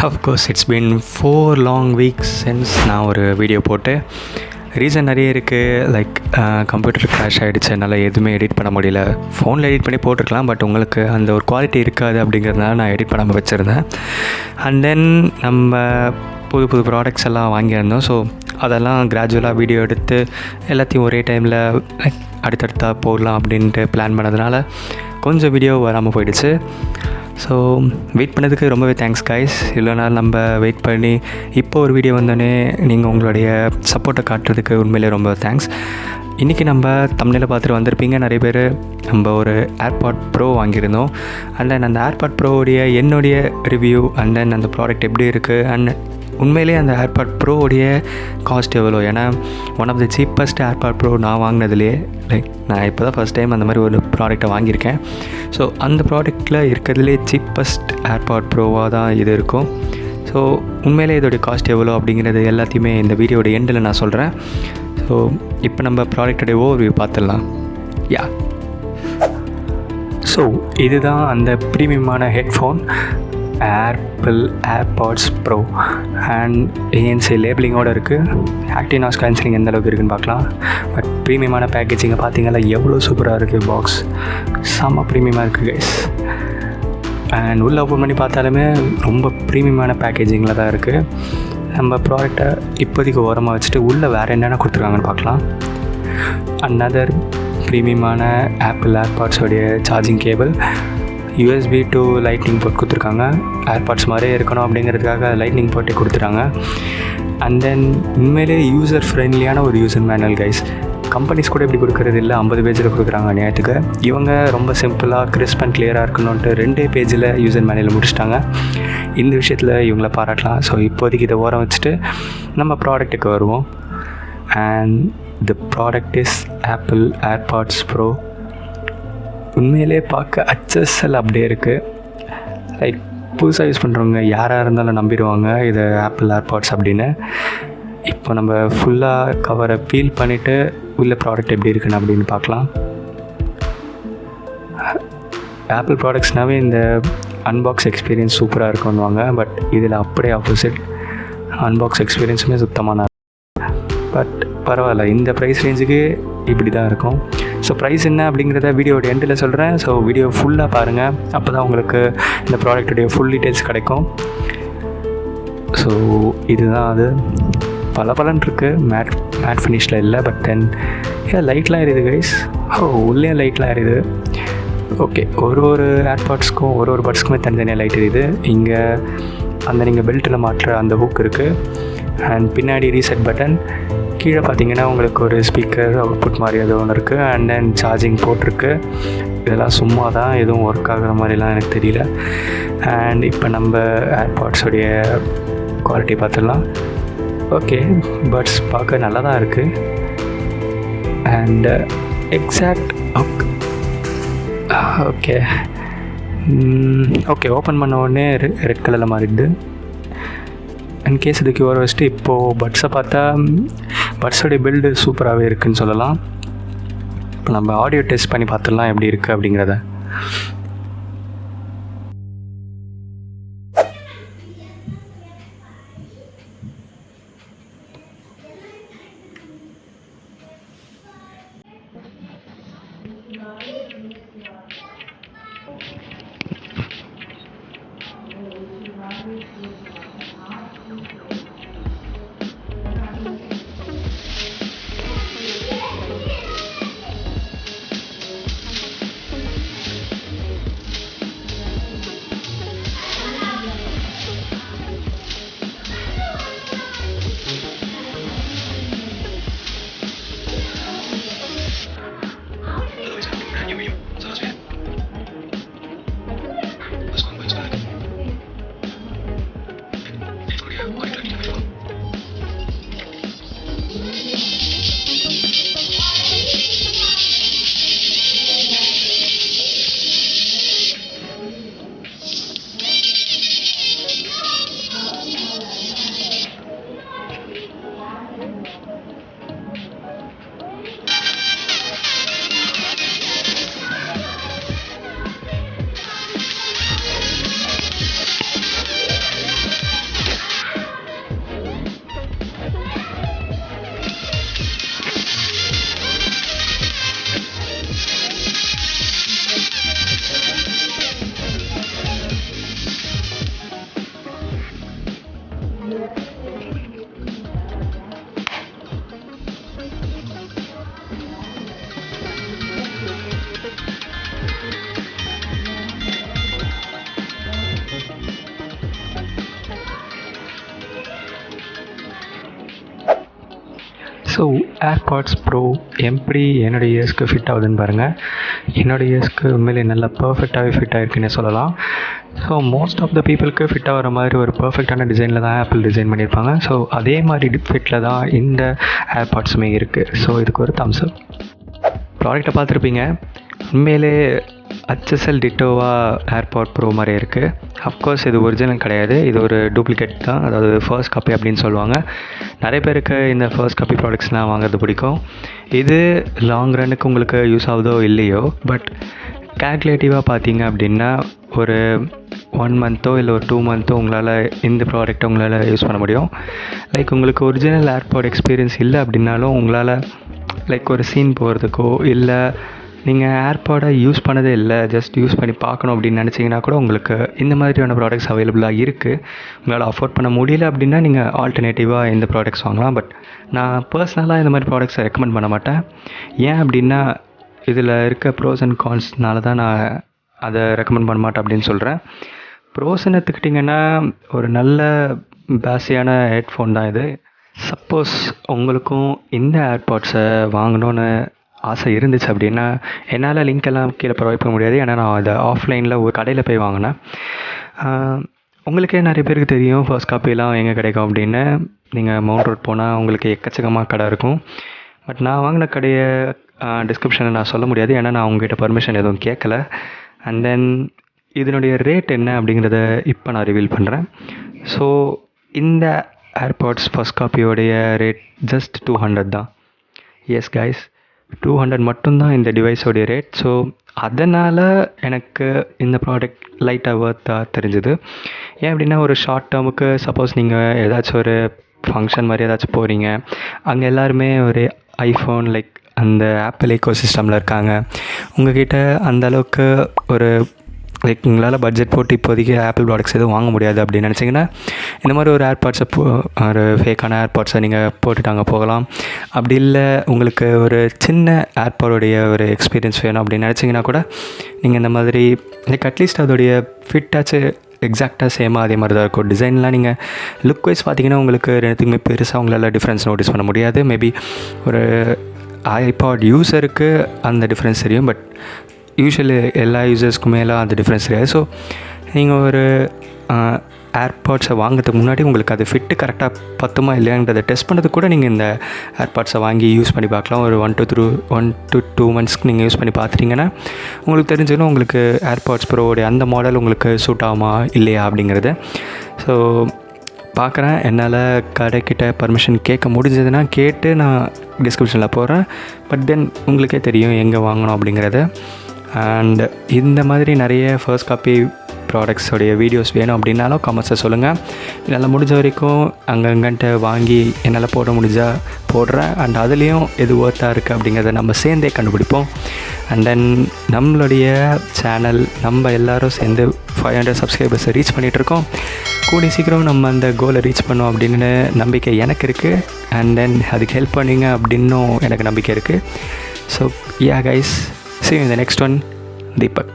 Of course it's been 4 long weeks sense நான் ஒரு video போட்டு. ரீசன் நிறைய இருக்குது. லைக் கம்ப்யூட்டர் க்ராஷ் ஆகிடுச்சு, என்னால் எதுவுமே எடிட் பண்ண முடியல. ஃபோனில் எடிட் பண்ணி போட்டிருக்கலாம், பட் உங்களுக்கு அந்த ஒரு குவாலிட்டி இருக்காது அப்படிங்கிறதுனால நான் எடிட் பண்ணாமல் வச்சுருந்தேன். அண்ட் தென் நம்ம புது ப்ராடக்ட்ஸ் எல்லாம் வாங்கியிருந்தோம். ஸோ அதெல்லாம் கிராஜுவலாக வீடியோ எடுத்து எல்லாத்தையும் ஒரே டைமில் அடுத்தடுத்தா போடலாம் அப்படின்ட்டு பிளான் பண்ணதுனால கொஞ்சம் வீடியோ வராமல் போயிடுச்சு. ஸோ வெயிட் பண்ணதுக்கு ரொம்பவே தேங்க்ஸ் கைஸ். இவ்வளோ நாள் நம்ம வெயிட் பண்ணி இப்போ ஒரு வீடியோ வந்தோடனே நீங்கள் உங்களுடைய சப்போர்ட்டை காட்டுறதுக்கு உண்மையிலே ரொம்ப தேங்க்ஸ். இன்றைக்கி நம்ம தமிழில் பார்த்துட்டு வந்திருப்பீங்க நிறைய பேர். நம்ம ஒரு ஏர்பாட் ப்ரோ வாங்கியிருந்தோம். அண்ட் தென் அந்த ஏர்பாட் ப்ரோவுடைய என்னுடைய ரிவ்யூ அண்ட் தென் அந்த ப்ராடக்ட் எப்படி இருக்குது அண்ட் உண்மையிலே அந்த ஏர்பாட் ப்ரோவுடைய காஸ்ட் எவ்வளோ. ஏன்னா one of the cheapest AirPod pro நான் வாங்கினதுலேயே, லைக் நான் இப்போ தான் ஃபஸ்ட் டைம் அந்த மாதிரி ஒரு ப்ராடக்ட்டை வாங்கியிருக்கேன். ஸோ அந்த ப்ராடக்ட்டில் இருக்கிறதுலே சீப்பஸ்ட் ஏர்பாட் ப்ரோவாக தான் இது இருக்கும். ஸோ உண்மையிலே இதோடைய காஸ்ட் எவ்வளோ அப்படிங்கிறது எல்லாத்தையுமே இந்த வீடியோட எண்டில் நான் சொல்கிறேன். ஸோ இப்போ நம்ம ப்ராடக்டோடைய ஓவர்வியூ பார்த்துடலாம். யா, ஸோ இதுதான் அந்த ப்ரீமியமான headphone Apple AirPods Pro. And ANC லேபிளிங்கோடு இருக்குது. ஆக்டிவ் நாய்ஸ் கேன்சலிங் எந்த அளவுக்கு இருக்குதுன்னு பார்க்கலாம். பட் ப்ரீமியமான பேக்கேஜிங்கை பார்த்தீங்கன்னா எவ்வளோ சூப்பராக இருக்குது. பாக்ஸ் செம்ம ப்ரீமியமாக இருக்குது கைஸ். அண்ட் உள்ளே ஓப்பன் பண்ணி பார்த்தாலுமே ரொம்ப ப்ரீமியமான பேக்கேஜிங்கில் தான் இருக்குது. நம்ம ப்ராடக்டை இப்போதைக்கு ஓரமாக வச்சுட்டு உள்ளே வேறு என்னென்ன கொடுத்துருக்காங்கன்னு பார்க்கலாம். அனதர் ப்ரீமியமான ஆப்பிள் ஏர்பாட்ஸோடைய charging cable, USB to lightning port கொடுத்துருக்காங்க. ஏர்பாட்ஸ் மாதிரியே இருக்கணும் அப்படிங்கிறதுக்காக லைட்னிங் போர்ட்டே கொடுத்துட்டாங்க. அண்ட் தென் உண்மையிலே யூசர் ஃப்ரெண்ட்லியான ஒரு யூசர் மேனுவல் கைஸ். கம்பெனிஸ் கூட இப்படி கொடுக்குறது இல்லை, 50 பேஜில் கொடுக்குறாங்க நேரத்துக்கு. இவங்க ரொம்ப சிம்பிளாக கிறிஸ்ப் அண்ட் கிளியராக இருக்கணுன்ட்டு 2 பேஜில் யூசர் மேனுவல் முடிச்சிட்டாங்க. இந்த விஷயத்தில் இவங்கள பாராட்டலாம். ஸோ இப்போதைக்கு இதை ஓரம் வச்சுட்டு நம்ம ப்ராடக்ட்டுக்கு வருவோம். And the product is apple AirPods bro. உண்மையிலே பார்க்க HSL அப்படியே இருக்குது. லைக் புதுசாக யூஸ் பண்ணுறவங்க யாராக இருந்தாலும் நம்பிடுவாங்க இது ஆப்பிள் ஏர்பாட்ஸ் அப்படின்னு. இப்போ நம்ம ஃபுல்லாக கவரை பீல் பண்ணிவிட்டு உள்ள ப்ராடக்ட் எப்படி இருக்குன்னு அப்படின்னு பார்க்கலாம். ஆப்பிள் ப்ராடக்ட்ஸ்னாவே இந்த அன்பாக்ஸ் எக்ஸ்பீரியன்ஸ் சூப்பராக இருக்குன்னுவாங்க. பட் இதில் அப்படியே ஆப்போசிட். அன்பாக்ஸ் எக்ஸ்பீரியன்ஸுமே சுத்தமான. பட் பரவாயில்ல, இந்த ப்ரைஸ் ரேஞ்சுக்கு இப்படி தான் இருக்கும். ஸோ ப்ரைஸ் என்ன அப்படிங்கிறத வீடியோட எண்டில் சொல்கிறேன். ஸோ வீடியோ ஃபுல்லாக பாருங்கள், அப்போ தான் உங்களுக்கு இந்த ப்ராடக்ட்டுடைய ஃபுல் டீட்டெயில்ஸ் கிடைக்கும். ஸோ இதுதான் அது. பலன் இருக்குது. மேட் ஃபினிஷில் இல்லை. பட் தென் லைட்லாம் எரியுது கைஸ். உள்ளே லைட்லாம் எரியுது. ஓகே, ஒரு ஏர்பாட்ஸ்க்கும் ஒரு பட்ஸ்க்குமே தனித்தனியாக லைட் எரியுது. இங்கே அந்த நீங்கள் பெல்ட்டில் மாட்டுற அந்த ஹூக் இருக்குது. அண்ட் பின்னாடி ரீசெட் பட்டன். கீழே பார்த்தீங்கன்னா உங்களுக்கு ஒரு ஸ்பீக்கர் அவுட்புட் மாதிரி ஏதோ ஒன்று இருக்குது. அண்ட் தென் சார்ஜிங் போட்டிருக்கு. இதெல்லாம் சும்மா தான், எதுவும் ஒர்க் ஆகிற மாதிரிலாம் எனக்கு தெரியல. அண்ட் இப்போ நம்ம ஏர்பாட்ஸோடைய குவாலிட்டி பார்த்துடலாம். ஓகே, பட்ஸ் பார்க்க நல்லா தான் இருக்குது. அண்ட் எக்ஸாக்ட் ஓகே ஓப்பன் பண்ண உடனே ரெட் கலரில் மாறிடுது. இன்கேஸ் இதுக்கு வர வச்சுட்டு இப்போது பட்ஸை பார்த்தா பட்ஸோடைய பில்டு சூப்பராகவே இருக்குதுன்னு சொல்லலாம். இப்போ நம்ம ஆடியோ டெஸ்ட் பண்ணி பார்த்துடலாம் எப்படி இருக்குது அப்படிங்கிறத. ஸோ ஏர்பாட்ஸ் ப்ரோ எப்படி என்னோடய இயர்ஸ்க்கு ஃபிட் ஆகுதுன்னு பாருங்கள். என்னோடய இயர்ஸ்க்கு உண்மையிலே நல்லா பர்ஃபெக்டாகவே ஃபிட் ஆகிருக்குன்னு சொல்லலாம். ஸோ மோஸ்ட் ஆஃப் த பீப்புளுக்கு ஃபிட் ஆகிற மாதிரி ஒரு பர்ஃபெக்டான டிசைனில் தான் ஆப்பிள் டிசைன் பண்ணியிருப்பாங்க. ஸோ அதே மாதிரி ஃபிட்டில் தான் இந்த ஏர்பாட்ஸுமே இருக்குது. ஸோ இதுக்கு ஒரு தம்ஸ் அப். ப்ராடக்டை பார்த்துருப்பீங்க. உண்மையிலே HSL டிட்டோவாக ஏர்பாட் ப்ரோ மாதிரி இருக்குது. அஃப்கோர்ஸ் இது ஒரிஜினல் கிடையாது, இது ஒரு டூப்ளிகேட் தான், அதாவது ஃபர்ஸ்ட் காப்பி அப்படின்னு சொல்லுவாங்க. நிறைய பேருக்கு இந்த ஃபர்ஸ்ட் காப்பி ப்ராடக்ட்ஸ்லாம் வாங்குறது பிடிக்கும். இது லாங் ரன்னுக்கு உங்களுக்கு யூஸ் ஆகுதோ இல்லையோ, பட் கேல்குலேட்டிவாக பார்த்தீங்க அப்படின்னா ஒரு 1 மந்த்தோ இல்லை ஒரு 2 மந்த்தோ உங்களால் இந்த ப்ராடக்ட்டை உங்களால் யூஸ் பண்ண முடியும். லைக் உங்களுக்கு ஒரிஜினல் ஏர்பாட் எக்ஸ்பீரியன்ஸ் இல்லை அப்படின்னாலும் உங்களால் லைக் ஒரு சீன் போகிறதுக்கோ இல்லை நீங்கள் ஏர்பாடை யூஸ் பண்ணதே இல்லை, ஜஸ்ட் யூஸ் பண்ணி பார்க்கணும் அப்படின்னு நினச்சிங்கன்னா கூட உங்களுக்கு இந்த மாதிரியான ப்ராடக்ட்ஸ் அவைலபிளாக இருக்குது. உங்களால் அஃபோர்ட் பண்ண முடியல அப்படின்னா நீங்கள் ஆல்டர்னேட்டிவாக இந்த ப்ராடக்ட்ஸ் வாங்கலாம். பட் நான் பர்சனலாக இந்த மாதிரி ப்ராடக்ட்ஸை ரெக்கமெண்ட் பண்ண மாட்டேன். ஏன் அப்படின்னா இதில் இருக்க ப்ரோஸ் அண்ட் கான்ஸ்னால தான் நான் அதை ரெக்கமெண்ட் பண்ண மாட்டேன் அப்படின்னு சொல்கிறேன். ப்ரோஸ்ன்னு எடுத்துக்கிட்டிங்கன்னா ஒரு நல்ல பேஸியான ஹெட்ஃபோன் தான் இது. சப்போஸ் உங்களுக்கும் இந்த ஏர்பாட்ஸை வாங்கணுன்னு ஆசை இருந்துச்சு அப்படின்னா என்னால் லிங்க் எல்லாம் கீழே ப்ரொவைட் பண்ண முடியாது. ஏன்னா நான் அதை ஆஃப்லைனில் ஒரு கடையில் போய் வாங்கினேன். உங்களுக்கே நிறைய பேருக்கு தெரியும் ஃபர்ஸ்ட் காப்பிலாம் எங்கே கிடைக்கும் அப்படின்னு. நீங்கள் மவுண்ட் ரோட் போனால் உங்களுக்கு எக்கச்சக்கமாக கடை இருக்கும். பட் நான் வாங்கின கடையை டிஸ்கிரிப்ஷனில் நான் சொல்ல முடியாது, ஏன்னா நான் உங்ககிட்ட பர்மிஷன் எதுவும் கேட்கல. அண்ட் தென் இதனுடைய ரேட் என்ன அப்படிங்கிறத இப்போ நான் ரிவீல் பண்ணுறேன். ஸோ இந்த ஏர்பாட்ஸ் ஃபர்ஸ்ட் காப்பியோடைய ரேட் ஜஸ்ட் 200 தான். எஸ் கைஸ், 200 மட்டும்தான் இந்த டிவைஸோடைய ரேட். ஸோ அதனால் எனக்கு இந்த ப்ராடக்ட் லைட்டாக வர்த்தாக தெரிஞ்சுது. ஏன் அப்படின்னா ஒரு ஷார்ட் டேர்முக்கு சப்போஸ் நீங்கள் ஏதாச்சும் ஒரு ஃபங்க்ஷன் மாதிரி ஏதாச்சும் போகிறீங்க, அங்கே எல்லாருமே ஒரு ஐஃபோன் லைக் அந்த ஆப்பிள் எக்கோசிஸ்டமில் இருக்காங்க. உங்கள்கிட்ட அந்தளவுக்கு ஒரு லைக் உங்களால் பட்ஜெட் போட்டு இப்போதைக்கு ஆப்பிள் ப்ராடக்ட்ஸ் எதுவும் வாங்க முடியாது அப்படின்னு நினச்சிங்கன்னா இந்த மாதிரி ஒரு ஏர்பாட்ஸை ஒரு ஃபேக்கான ஏர்பாட்ஸை நீங்கள் போட்டுட்டு அங்கே போகலாம். அப்படி இல்லை உங்களுக்கு ஒரு சின்ன ஏர்பாடோடைய ஒரு எக்ஸ்பீரியன்ஸ் வேணும் அப்படின்னு நினச்சிங்கன்னா கூட நீங்கள் இந்த மாதிரி லைக் அட்லீஸ்ட் அதோடைய ஃபிட்டாச்சு எக்ஸாக்டாக சேமாக அதே மாதிரி தான் இருக்கும். டிசைன்லாம் நீங்கள் லுக் வைஸ் பார்த்தீங்கன்னா உங்களுக்கு ரெண்டுத்துக்குமே பெருசாக உங்களால் டிஃப்ரென்ஸ் நோட்டீஸ் பண்ண முடியாது. மேபி ஒரு ஐபாட் யூஸருக்கு அந்த டிஃப்ரென்ஸ் தெரியும், பட் யூஸ்வலி எல்லா யூசர்ஸ்க்குமே எல்லாம் அந்த டிஃப்ரென்ஸ் தெரியாது. ஸோ நீங்கள் ஒரு ஏர்பாட்ஸை வாங்கிறதுக்கு முன்னாடி உங்களுக்கு அது ஃபிட்டு கரெக்டாக பத்துமா இல்லையான்றதை டெஸ்ட் பண்ணுறதுக்கு கூட நீங்கள் இந்த ஏர்பாட்ஸை வாங்கி யூஸ் பண்ணி பார்க்கலாம். ஒரு 1 to 2 மந்த்ஸ்க்கு நீங்கள் யூஸ் பண்ணி பார்த்துட்டிங்கன்னா உங்களுக்கு தெரிஞ்சுக்கணும் உங்களுக்கு ஏர்பாட்ஸ் ப்ரோவோடைய அந்த மாடல் உங்களுக்கு சூட் ஆகுமா இல்லையா அப்படிங்கிறது. ஸோ பார்க்குறேன், என்னால் கடைக்கிட்ட பர்மிஷன் கேட்க முடிஞ்சதுன்னா கேட்டு நான் டிஸ்கிரிப்ஷனில் போடுறேன். பட் தென் உங்களுக்கே தெரியும் எங்கே வாங்கணும் அப்படிங்கிறது. அண்ட் இந்த மாதிரி நிறைய ஃபர்ஸ்ட் காப்பி ப்ராடக்ட்ஸோடைய வீடியோஸ் வேணும் அப்படின்னாலும் கமெண்ட்ஸை சொல்லுங்கள். என்னால் முடிஞ்ச வரைக்கும் அங்கங்கன்ட்டு வாங்கி என்னால் போட முடிஞ்சால் போடுறேன். அண்ட் அதுலேயும் எது ஒர்த்தாக இருக்குது அப்படிங்கிறத நம்ம சேர்ந்தே கண்டுபிடிப்போம். அண்ட் தென் நம்மளுடைய சேனல் நம்ம எல்லோரும் சேர்ந்து 500 சப்ஸ்கிரைபர்ஸை ரீச் பண்ணிகிட்ருக்கோம். கூடி சீக்கிரம் நம்ம அந்த கோலை ரீச் பண்ணோம் அப்படின்னு நம்பிக்கை எனக்கு இருக்குது. அண்ட் தென் அதுக்கு ஹெல்ப் பண்ணிங்க அப்படின்னும் எனக்கு நம்பிக்கை இருக்குது. So yeah guys, see you in the next one. DEEPAK.